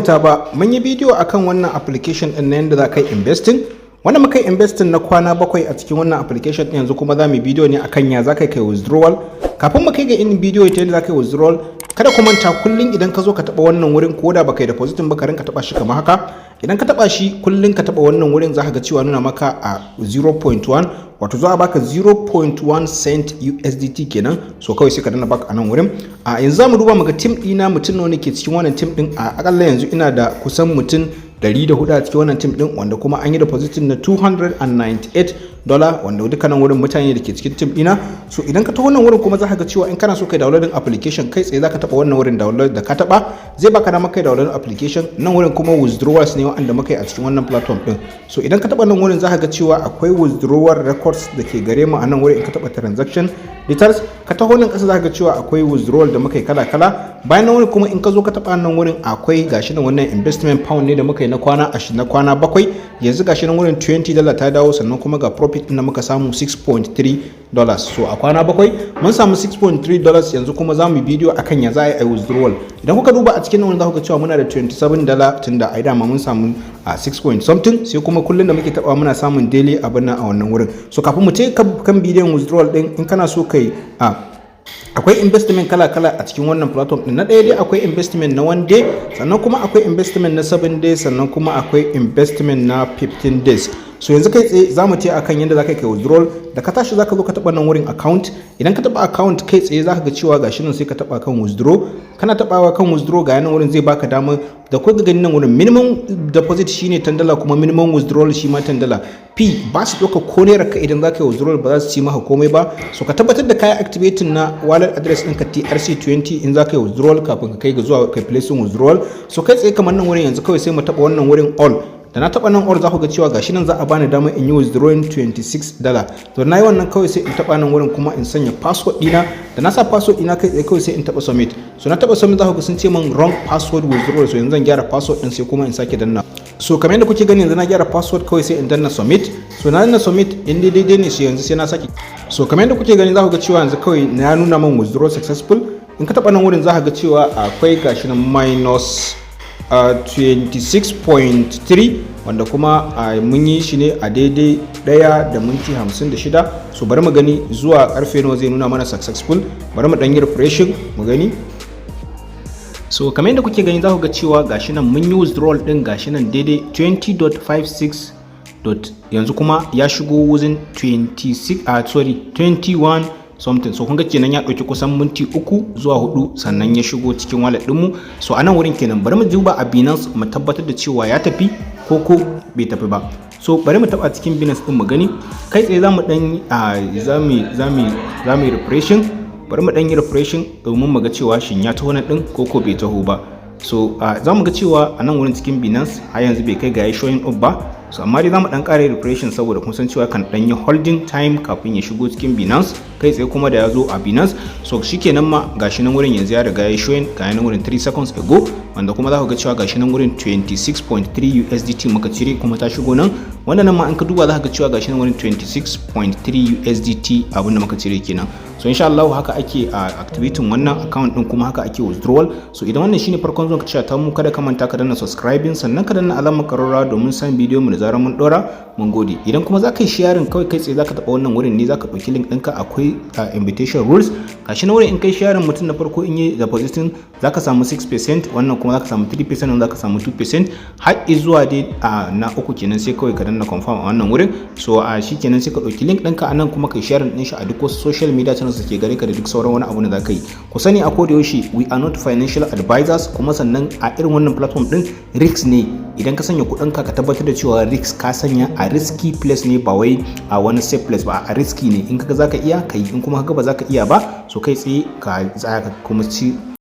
manta ba mun yi bidiyo akan wannan application din na yanda za ka yi investing. Wanda muka yi investing na kwana 7 a cikin wannan application din, yanzu kuma za mu yi bidiyo ne akan ya za ka kai withdrawal. Kafin mu kai ga in bidiyo ta yanda za ka yi withdrawal, kada ku manta kullun idan ka zo ka taba wannan wurin, ko da baka yi deposit ba ka rinka taba shi kamar haka. Idan ka taba shi kullun ka taba wannan wurin, za ka ga cewa nuna maka a 0.1, wato za a baka 0.1 cent USDT kenan. So kawai sai ka danna baka a nan wurin. A yanzu za mu duba muga team dina mutum nawa ne ke cikin wannan team din. A akalla yanzu ina da kusan mutum 104 a cikin wannan team din, wanda kuma an yi deposit na $298, wanda dukkanin wurin mutane da ke cikin team dina. So idan ka ta wannan wurin kuma za ka ga cewa in kana so kai downloading application, kai tsaye za ka taba wannan wurin download, da ka taba zai baka dama kai downloading application. Nan wurin kuma withdrawals ne wanda muka yi a cikin wannan platform din. So idan ka taba nan wurin za ka ga cewa akwai withdrawal records da ke gare mu a nan wurin. In ka taba transaction details, ka taho nan kasa za ka ga cewa akwai withdrawal da muka yi kala-kala. Bayan nan wurin kuma in ka zo ka taba nan wurin akwai gashi nan wannan investment pound ne da muka yi na kwana 7. Yanzu gashi nan wurin $20 ta dawo, sannan kuma ga profit din da muka samu $6.3. So a kwana 7 mun samu $6.3. Yanzu kuma za mu bidiyo akan ya za a yi withdrawal. Idan kuka duba a cikin nan za ku ga cewa muna da $27 tunda ai dama mun samu 6 point something, sai kuma kullun da muke taba muna samun daily abin nan a wannan wurin. So kafin mu ce kan bidiyon withdrawal din, in kana so kai akwai investment kala-kala a cikin wannan platform din. Na ɗaya dai akwai investment na 1 day, sannan kuma akwai investment na 7 days, sannan kuma akwai investment na 15 days. So yanzu kai tsaye za mu ce akan yadda za ka kai withdrawal. Da ka tashi za ka zo ka taɓa nan wurin account. Idan ka taɓa account kai tsaye za ka ga cewa gashi nan sai ka taɓa kan withdraw. Kana taɓawa kan withdraw ga yanan wurin zai baka dama da kuka gani nan wurin minimum deposit shine $10, kuma minimum withdrawal shi ma $10. P ba su ɗauka ko naira ka idan za ka yi withdrawal, ba za su ci maka komai ba. So ka tabbatar da kayan activating na wallet address ɗinka TRC20 in za ka yi withdrawal kafin ka kai ga zuwa kai placing withdrawal. So kai tsaye kamar nan wurin yanzu kawai sai mu taɓa wannan wurin all. Da na taba nan or za ku ga cewa gashi nan za a bani dama in yi withdrawing $26. To na yi wannan kawai sai in taba nan wurin kuma in sanya password dina. Da na sa password dina kai tsaye kawai sai in taba submit. So na taba submit za ku ga sun ce min wrong password withdrawal. So yanzu zan gyara password din sai kuma in sake danna. So kamar yadda kuke gani yanzu na gyara password kawai sai in danna submit. So na danna submit in daidai ne sai yanzu sai na sake. So kamar yadda kuke gani za ku ga cewa yanzu kawai na nuna min withdraw successful. In ka taba nan wurin za ka ga cewa akwai gashi nan minus 26.3, wanda kuma mun yi shi ne a daidai 1:56. So bari mu gani zuwa karfe nawa zai nuna mana successful. Bari mu dan yi refreshing mu gani. So kamar yadda kuke gani za ku ga cewa gashi nan mun yi withdrawal din gashi nan daidai 20.56. Yanzu kuma ya shigo within 21 something. So kun ga kenan ya dauki kusan minti 3 zuwa 4 sannan ya shigo cikin wallet din mu. So a nan wurin kenan bari mu duba a Binance mu tabbatar da cewa ya tafi ko bai tafi ba. So bari mu taba cikin Binance din mu gani. Kai tsaye zamu dan zamu refreshing. Bari mu dan yi refreshing domin mu ga cewa shin ya taho nan din ko bai taho ba. So zamu ga cewa a nan wurin cikin Binance har yanzu bai kai ga showing up ba. So amma dai zamu dan kare refreshing saboda kun san cewa kan dan yi holding time kafin ya shigo cikin Binance. Kai tsaye kuma da ya zo a Binance. So shikenan ma gashi nan wurin yanzu ya riga ya showing ga nan wurin 3 seconds ago, wanda kuma za ku ga cewa gashi nan wurin 26.3 USDT muka cire kuma ta shigo nan. Wannan ma in ka duba za ka ga cewa gashi nan wurin 26.3 USDT abinda muka cire kenan. So insha Allah haka ake activating wannan account din, kuma haka ake withdrawal. So idan wannan shine farkon zuwa ka cewa ta mu, kada ka manta ka danna subscribing, sannan ka danna alamar karara domin san bidiyo mu da zarar mun dora. Mun gode. Idan kuma za ka yi sharing kawai kai tsaye za ka taba wannan wurin ne, za ka dauki link ɗinka, akwai invitation rules gashi na wurin. In kai sharing mutum na farko in yi depositing za ka samu 6%, wannan kuma za ka samu 3%, wannan za ka samu 2%, har zuwa dai na 3 kenan. Sai kawai ka danna confirm a wannan wurin. So shikenan sai ka dauki link ɗinka anan kuma kai sharing din shi a duk wasu social media channels da ke gare ka da duk sauran wani abu da za ka yi. Ku sani a koda yaushe we are not financial advisors, kuma sannan a irin wannan platform din risk ne. Idan ka sanya kuɗinka ka tabbatar da cewa risk ka sanya a risky place ne, ba wai a wani safe place ba, a risky ne. In kaga zaka iya kai, in kuma kaga ba zaka iya ba, so kai tsaye ka tsaya ka kuma ci